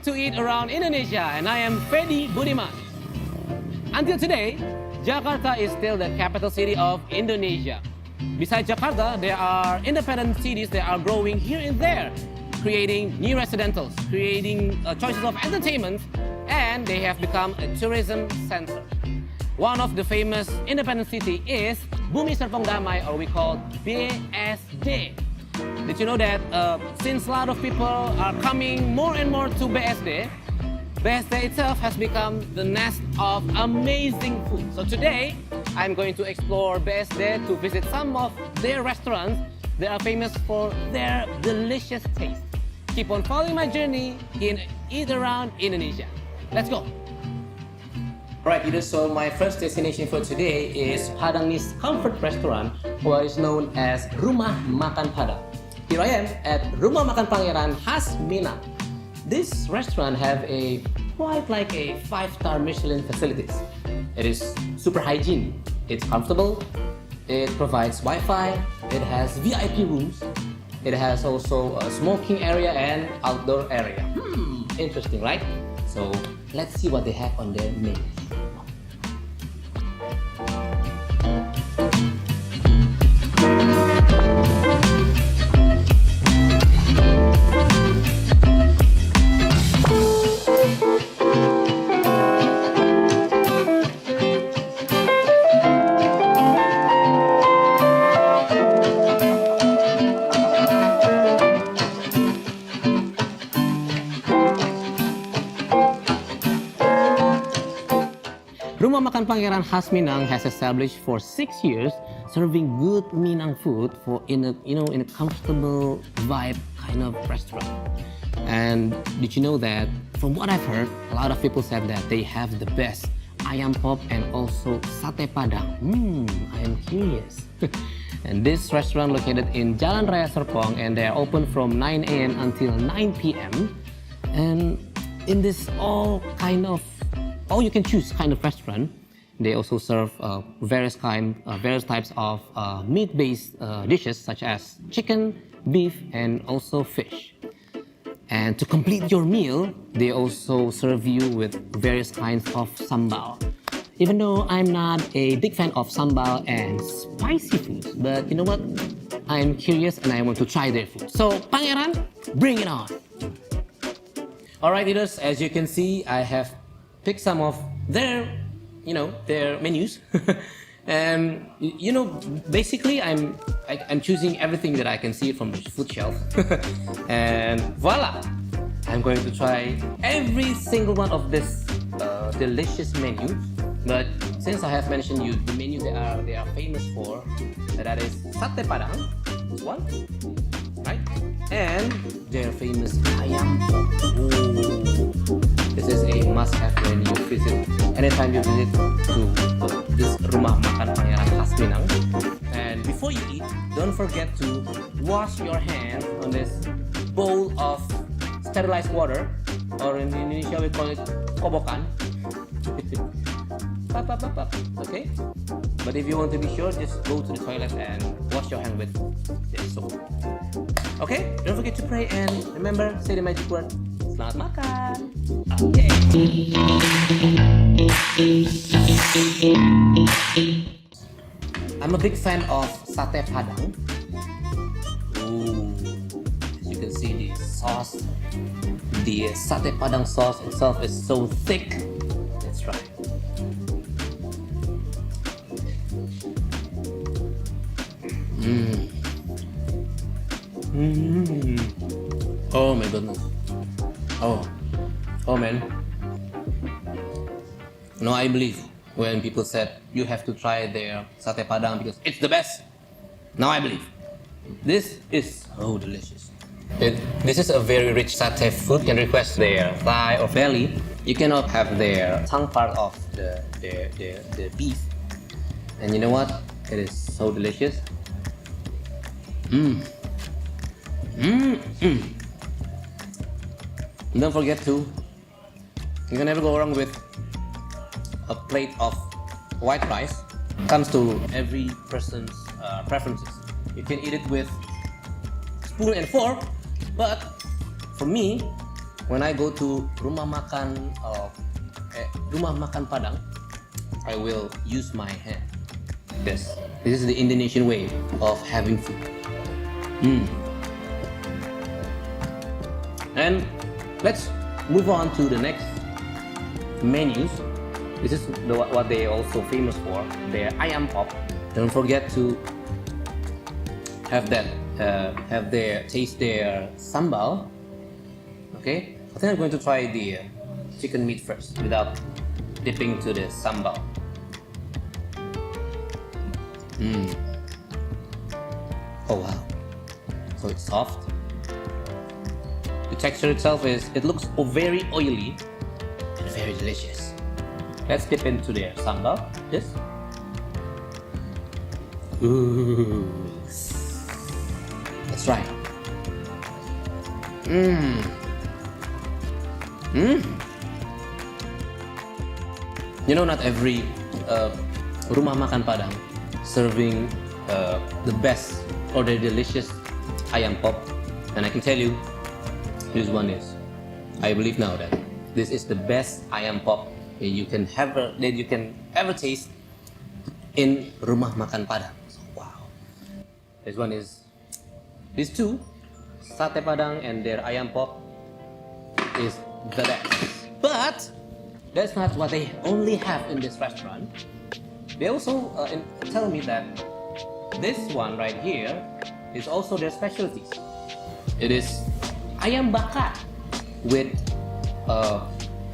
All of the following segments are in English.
Welcome to Eat Around Indonesia, and I am Fedi Budiman. Until today, Jakarta is still the capital city of Indonesia. Besides Jakarta, there are independent cities that are growing here and there, creating new residentials, creating choices of entertainment, and they have become a tourism center. One of the famous independent city is Bumi Serpong Damai, or we call BSD. Did you know that since a lot of people are coming more and more to BSD, BSD itself has become the nest of amazing food. So today, I'm going to explore BSD to visit some of their restaurants that are famous for their delicious taste. Keep on following my journey in Eat Around Indonesia. Let's go! Alright, so my first destination for today is Padangese Comfort Restaurant, or is known as Rumah Makan Padang. Here I am at Rumah Makan Pangeran Khas Minang. This restaurant have quite like a 5-star Michelin facilities. It is super hygiene, it's comfortable, it provides Wi-Fi, it has VIP rooms, it has also a smoking area and outdoor area. Interesting, right? So let's see what they have on their menu. Rumah Makan Pangeran Khas Minang has established for 6 years, serving good Minang food in a comfortable vibe kind of restaurant. And did you know that from what I've heard, a lot of people said that they have the best ayam pop and also sate padang. I am curious. And this restaurant located in Jalan Raya Serpong, and they are open from 9 a.m. until 9 p.m. And in this all you can choose kind of restaurant, they also serve various types of meat-based dishes such as chicken, beef, and also fish. And to complete your meal, they also serve you with various kinds of sambal. Even though I'm not a big fan of sambal and spicy foods, but you know what? I'm curious and I want to try their food. So, Pangeran, bring it on! Alright, eaters, as you can see, I have pick some of their menus. And basically I'm choosing everything that I can see from the food shelf. And voila, I'm going to try every single one of this delicious menu. But since I have mentioned you the menu they are famous for, that is sate padang, this one, right? And their famous ayam pop. This is a must-have when you visit, anytime you visit to this Rumah Makan Pangeran Khas Minang. And before you eat, don't forget to wash your hands on this bowl of sterilized water, or in Indonesia we call it kobokan. Okay? But if you want to be sure, just go to the toilet and wash your hand with this soap. Okay? Don't forget to pray and remember, say the magic word. Selamat makan. Okay. I'm a big fan of sate padang. Ooh, as you can see, the sauce, the sate padang sauce itself is so thick. Let's try. Oh my goodness. Oh man. No, I believe when people said you have to try their sate padang because it's the best. Now I believe. This is so delicious. This is a very rich satay food. You can request their thigh or belly. You cannot have their tongue part of the beef. And you know what? It is so delicious. Don't forget to, you can never go wrong with a plate of white rice. Comes to every person's preferences. You can eat it with spoon and fork, but for me, when I go to rumah makan Padang, I will use my hand. This is the Indonesian way of having food. And let's move on to the next menus. This is what they are also famous for, their ayam pop. Don't forget to taste their sambal. Okay, I think I'm going to try the chicken meat first without dipping to the sambal. Oh wow, so it's soft. The texture itself looks very oily and very delicious. Let's dip into their sambal. This. Ooh. Let's try. You know, not every rumah makan Padang serving the best or the delicious ayam pop, and I can tell you, this one is. I believe now that this is the best ayam pop that you can ever taste in rumah makan Padang. So, wow, this one is. These two, sate Padang and their ayam pop, is the best. But that's not what they only have in this restaurant. They also tell me that this one right here is also their specialty. It is ayam bakar with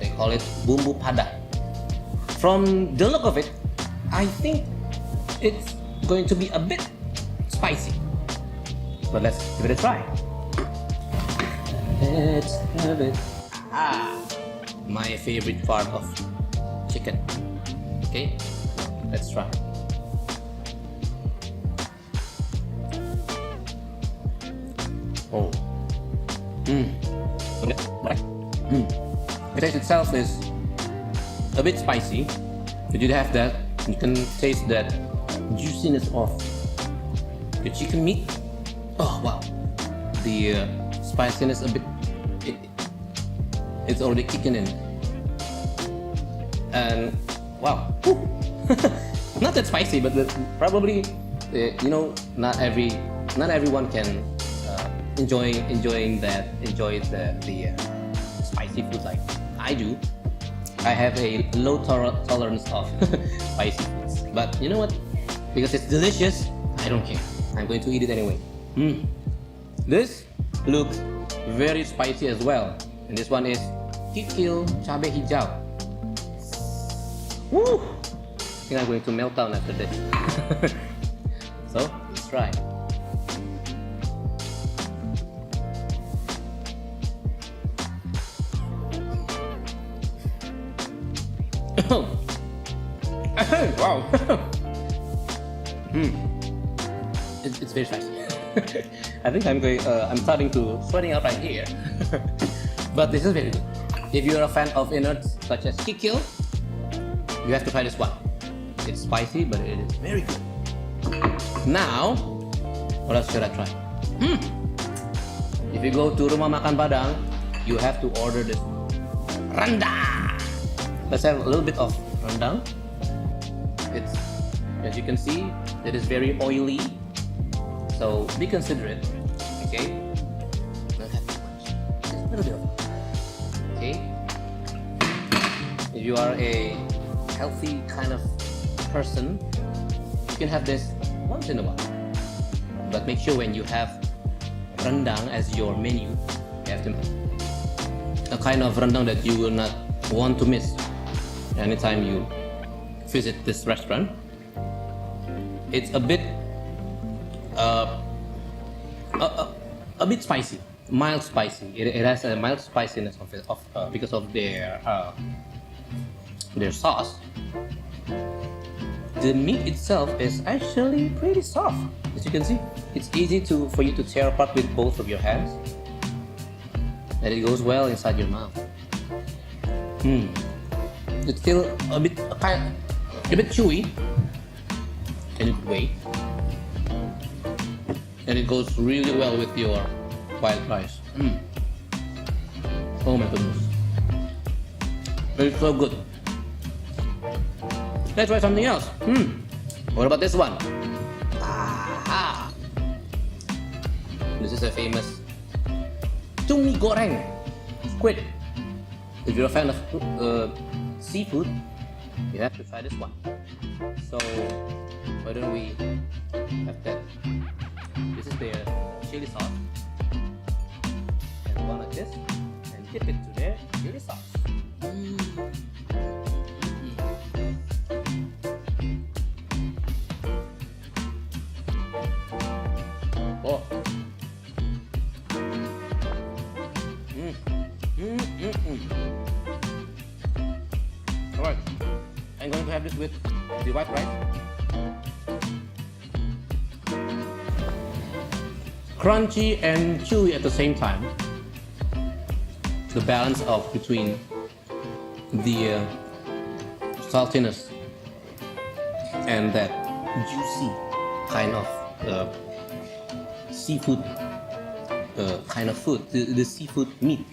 they call it bumbu Padang. From the look of it, I think it's going to be a bit spicy. But let's give it a try. Let's have it. My favorite part of chicken. Okay, let's try. Oh. The taste itself is a bit spicy. If you have that, you can taste that juiciness of the chicken meat. Oh wow, the spiciness a bit. It's already kicking in, and wow, not that spicy, but probably not everyone can enjoy the spicy food like I do. I have a low tolerance of spicy foods, but you know what? Because it's delicious, I don't care. I'm going to eat it anyway. This looks very spicy as well, and this one is kikil cabai hijau. Woo! I think I'm going to melt down after this. So let's try. Wow. It's very spicy. I think I'm starting to sweating out right here. But this is very good. If you're a fan of innards such as kikil, you have to try this one. It's spicy, but it is very good. Now, what else should I try? If you go to rumah makan Padang, you have to order this rendang. Let's have a little bit of rendang. It's, as you can see, it is very oily, so be considerate. Okay, not have too much, just a little bit of it. Okay, if you are a healthy kind of person, you can have this once in a while, but make sure when you have rendang as your menu, you have to a kind of rendang that you will not want to miss anytime you visit this restaurant. It's a bit spicy, mild spicy. It has a mild spiciness of it, because of their sauce. The meat itself is actually pretty soft. As you can see, it's easy for you to tear apart with both of your hands, and it goes well inside your mouth. It's still a bit chewy in its way, and it goes really well with your white rice. Oh my goodness. It's so good. Let's try something else. What about this one? Ah, this is a famous cumi goreng squid. If you're a fan of seafood, you have to try this one. So why don't we have that? This is their chili sauce, and one like this, and dip it to their chili sauce. Oh. Alright, I'm going to have this with the white rice. Crunchy and chewy at the same time. The balance of between the saltiness and that juicy kind of seafood kind of food, the seafood meat.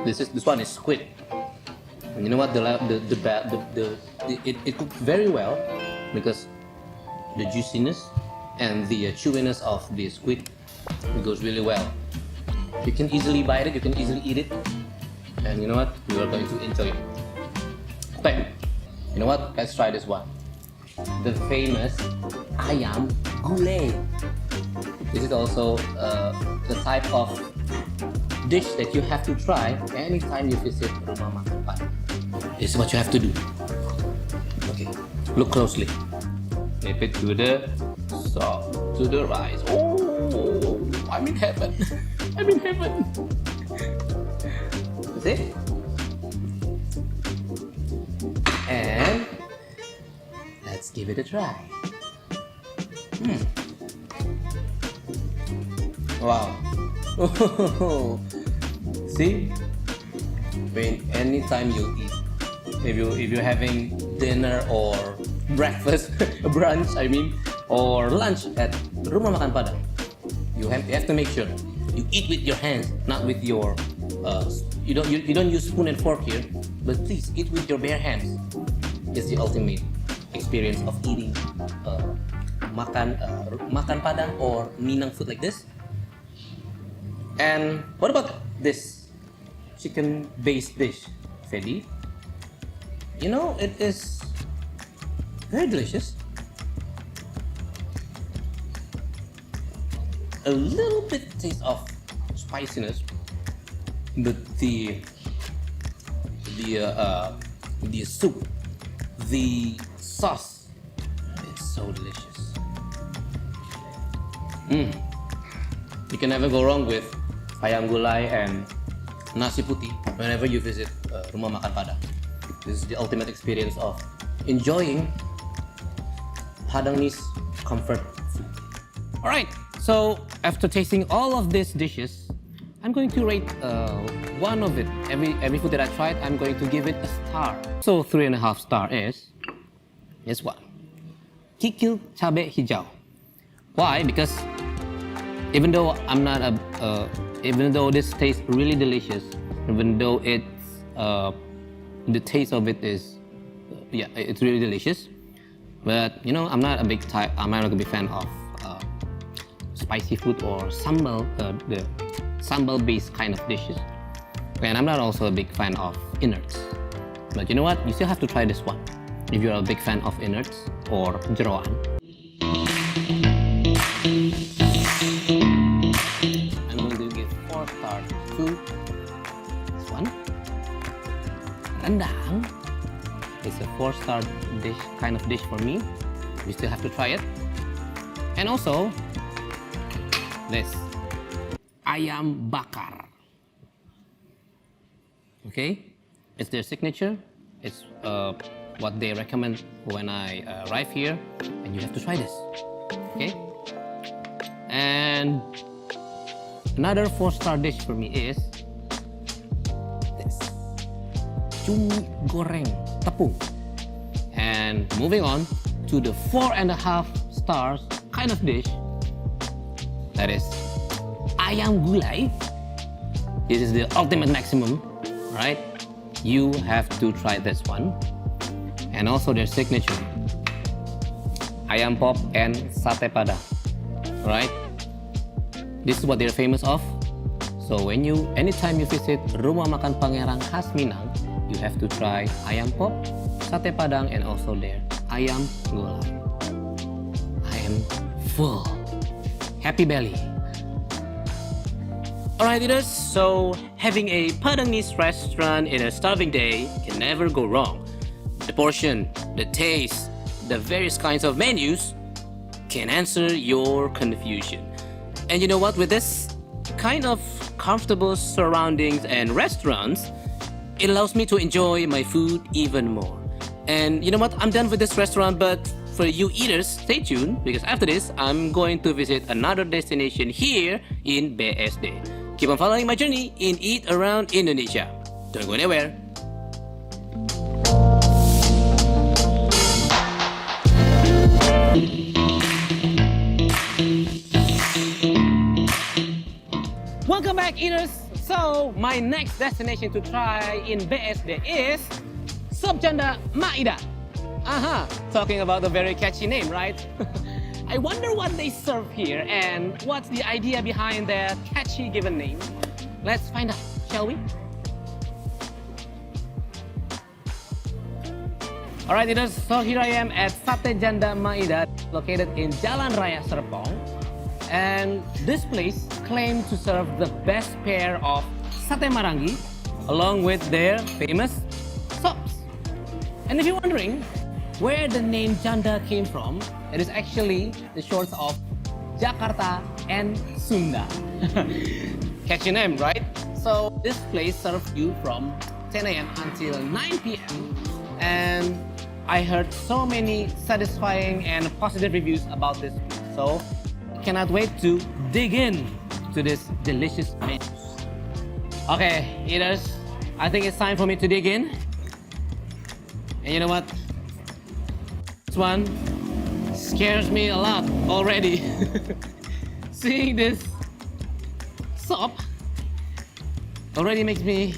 This one is squid. And you know what? It cooked very well because the juiciness and the chewiness of the squid, it goes really well. You can easily bite it. You can easily eat it. And you know what? You are going to enjoy it. Okay. You know what? Let's try this one. The famous ayam gulai. This is also the type of dish that you have to try anytime you visit Rumah Makan Padang. This is what you have to do. Okay, look closely. Dip it to the sauce, to the rice. Oh, I'm in heaven. I'm in heaven. See? And let's give it a try. Wow. See? When anytime you eat, if you're having dinner or breakfast, brunch I mean, or lunch at Rumah Makan Padang, you have to make sure you eat with your hands, not with your you don't use spoon and fork here, but please eat with your bare hands. It's the ultimate experience of eating makan Padang or Minang food like this. And what about this chicken-based dish, Feli? You know, it is very delicious. A little bit taste of spiciness, but the soup, the sauce, it's so delicious. You can never go wrong with ayam gulai and nasi putih whenever you visit Rumah Makan Padang. This is the ultimate experience of enjoying Padangese comfort food. Alright, so after tasting all of these dishes, I'm going to rate one of it. Every food that I tried, I'm going to give it a star. So 3.5 star is this one, kikil cabe hijau. Why? Because even though even though this tastes really delicious, even though it's the taste of it is it's really delicious, but you know I'm not a big fan of spicy food or sambal, the sambal based kind of dishes, and I'm not also a big fan of innards. But you know what? You still have to try this one if you're a big fan of innards or jeroan. I'm going to give 4 stars to this one. Rendang is a 4-star dish, kind of dish for me. We still have to try it. And also this ayam bakar. Okay, it's their signature. It's what they recommend when I arrive here, and you have to try this. Okay. And another 4-star dish for me is this cumi goreng tepung. And moving on to the 4.5 stars kind of dish, that is ayam gulai. This is the ultimate maximum right? You have to try this one. And also their signature, ayam pop and sate padang, right? This is what they're famous of. So anytime you visit Rumah Makan Pangerang khas Minang, you have to try ayam pop, sate padang, and also their ayam gulai. I am full. Happy belly. Alright eaters, so having a Padangese restaurant in a starving day can never go wrong. The portion, the taste, the various kinds of menus can answer your confusion. And you know what, with this kind of comfortable surroundings and restaurants, it allows me to enjoy my food even more. And you know what, I'm done with this restaurant, but for you eaters, stay tuned, because after this, I'm going to visit another destination here in BSD. Keep on following my journey in Eat Around Indonesia. Don't go anywhere. Welcome back eaters! So, my next destination to try in BSD is Sop Janda Maida. Talking about the very catchy name, right? I wonder what they serve here and what's the idea behind their catchy given name. Let's find out, shall we? Alright eaters, so here I am at Sate Janda Maida, located in Jalan Raya Serpong. And this place claims to serve the best pair of sate marangi along with their famous sops. And if you're wondering where the name Janda came from, it is actually the shorts of Jakarta and Sunda. Catchy name, right? So this place serves you from 10 a.m. until 9 p.m. And I heard so many satisfying and positive reviews about this place. So cannot wait to dig in to this delicious menus. Okay, eaters, I think it's time for me to dig in. And you know what? This one scares me a lot already. Seeing this sop already makes me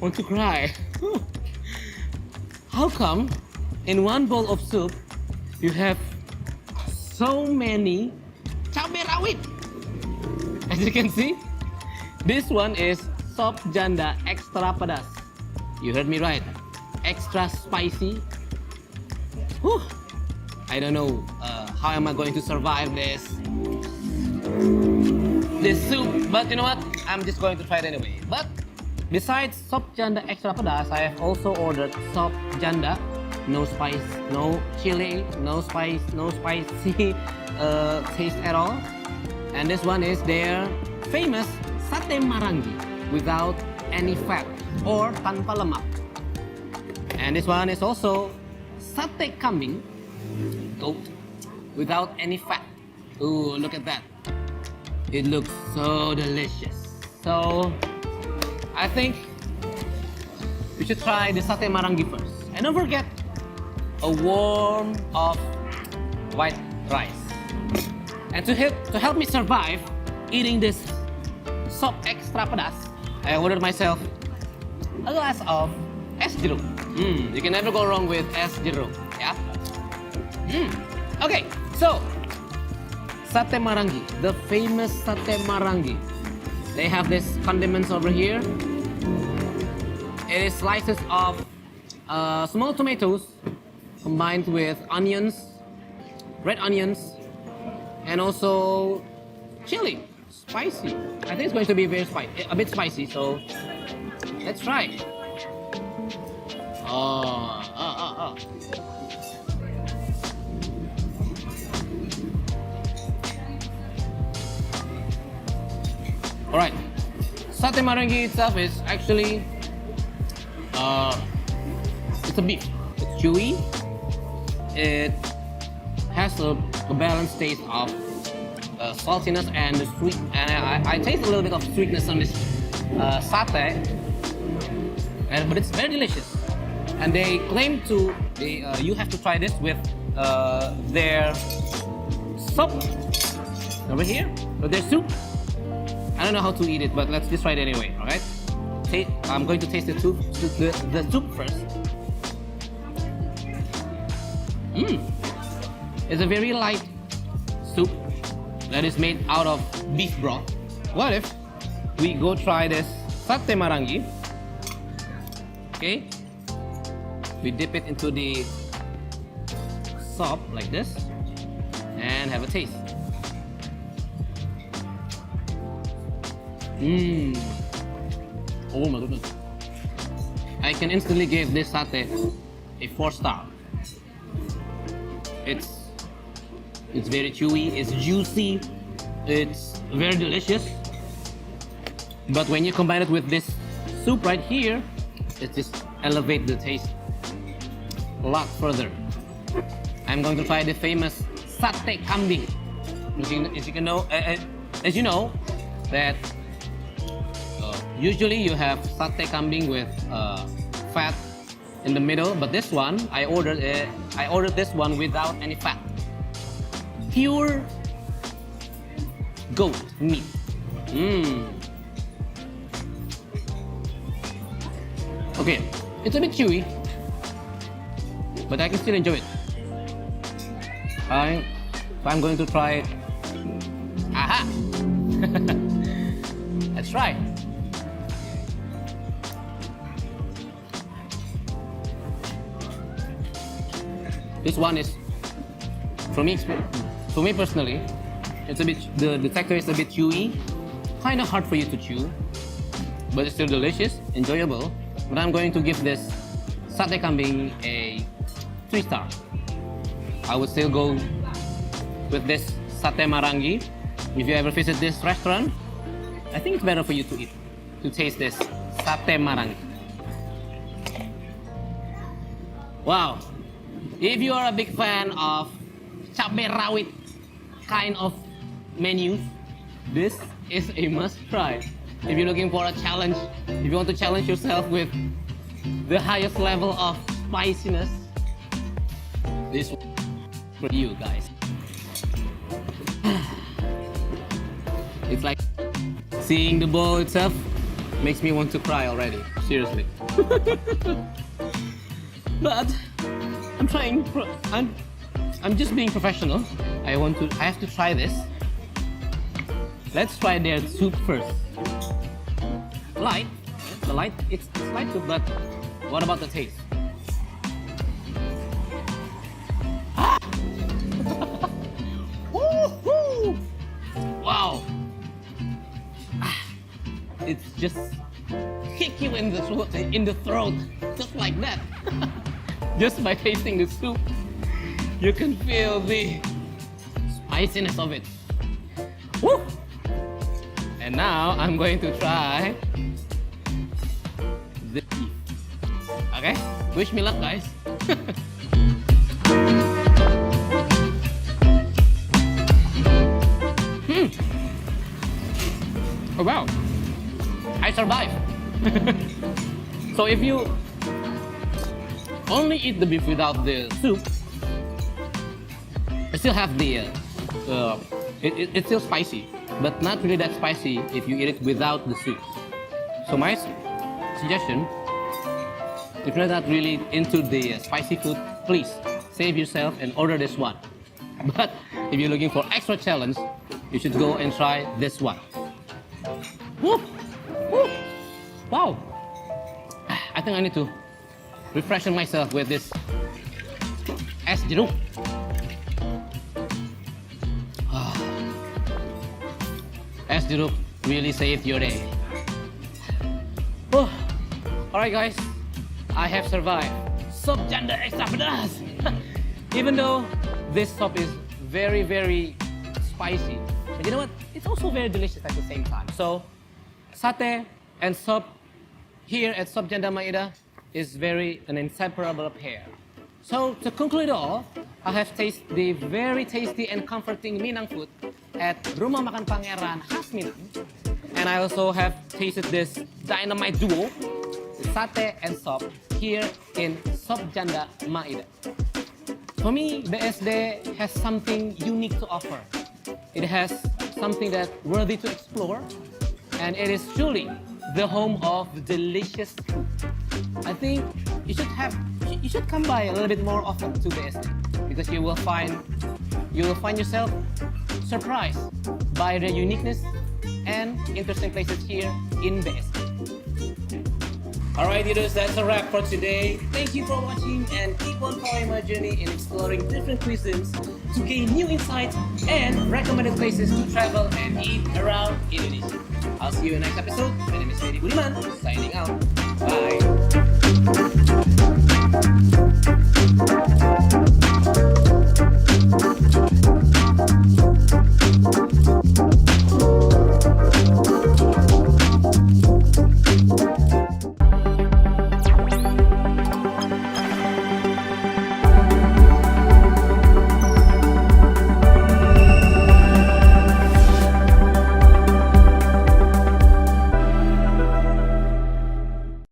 want to cry. How come in one bowl of soup you have so many cabai rawit? As you can see, this one is Sop Janda Extra Pedas. You heard me right, extra spicy. Whew. I don't know how am I going to survive this soup, but you know what, I'm just going to try it anyway. But besides Sop Janda Extra Pedas, I have also ordered Sop Janda, no spice, no chili, no spice, no spicy taste at all. And this one is their famous sate marangi without any fat or tanpa lemak. And this one is also sate kambing, goat, without any fat. Ooh, look at that. It looks so delicious. So I think we should try the sate marangi first. And don't forget a warm of white rice. And to help me survive eating this Sop Extra Pedas, I ordered myself a glass of es jeruk. You can never go wrong with es jeruk, yeah? Okay, so sate marangi, the famous sate marangi. They have this condiments over here. It is slices of small tomatoes combined with onions, red onions, and also chili, spicy. I think it's going to be a bit spicy, so let's try. Alright, sate marangi itself is actually, it's a beef. It's chewy. It has a balanced taste of saltiness and sweet, and I taste a little bit of sweetness on this satay, but it's very delicious. And they claim to, you have to try this with their soup over here, or their soup. I don't know how to eat it, but let's just try it anyway, alright? I'm going to taste the soup first. It's a very light soup that is made out of beef broth. What if we go try this sate marangi? Okay, we dip it into the soup like this and have a taste. Oh my goodness. I can instantly give this satay a 4-star. It's very chewy, it's juicy, it's very delicious. But when you combine it with this soup right here, it just elevates the taste a lot further. I'm going to try the famous sate kambing. As you know, that usually you have sate kambing with fat in the middle, but this one I ordered this one without any fat, pure goat meat. Okay, it's a bit chewy, but I can still enjoy it. I'm going to try. Aha! Let's try. This one is, for me personally, it's a bit, the texture is a bit chewy, kind of hard for you to chew, but it's still delicious, enjoyable. But I'm going to give this sate kambing a 3-star. I would still go with this sate marangi. If you ever visit this restaurant, I think it's better for you to taste this sate marangi. Wow. If you are a big fan of cabai rawit kind of menus, this is a must try. If you're looking for a challenge, if you want to challenge yourself with the highest level of spiciness, this is for you guys. It's like seeing the bowl itself makes me want to cry already, seriously. But I'm just being professional. I have to try this. Let's try their soup first. It's light soup, but what about the taste? Ah! Wow! Ah, it's just kick you in the throat, just like that. Just by tasting the soup, you can feel the spiciness of it. Woo! And now I'm going to try the beef. Okay? Wish me luck, guys. Oh wow! I survived. So if you only eat the beef without the soup, it still have the it's still spicy, but not really that spicy if you eat it without the soup. So my suggestion, if you're not really into the spicy food, please save yourself and order this one. But if you're looking for extra challenge, you should go and try this one. Woo! Woo! Wow! I think I need to refreshing myself with this es jeruk. Es jeruk really saved your day. Oh. Alright guys, I have survived Sop Janda Extra Pedas. Even though this soup is very, very spicy, but you know what? It's also very delicious at the same time. So, satay and soup here at Sop Janda Maida is an inseparable pair. So to conclude all, I have tasted the very tasty and comforting Minang food at Rumah Makan Pangeran khas Minang. And I also have tasted this dynamite duo, the satay and soup, here in Sop Janda Maida. For me, BSD has something unique to offer. It has something that worthy to explore, and it is truly the home of delicious food. I think you should come by a little bit more often to BSD because you will find yourself surprised by the uniqueness and interesting places here in BSD. Alright, leaders, that's a wrap for today. Thank you for watching and keep on following my journey in exploring different cuisines to gain new insights and recommended places to travel and eat around Indonesia. I'll see you in the next episode. My name is Freddy Budiman, signing out. Bye.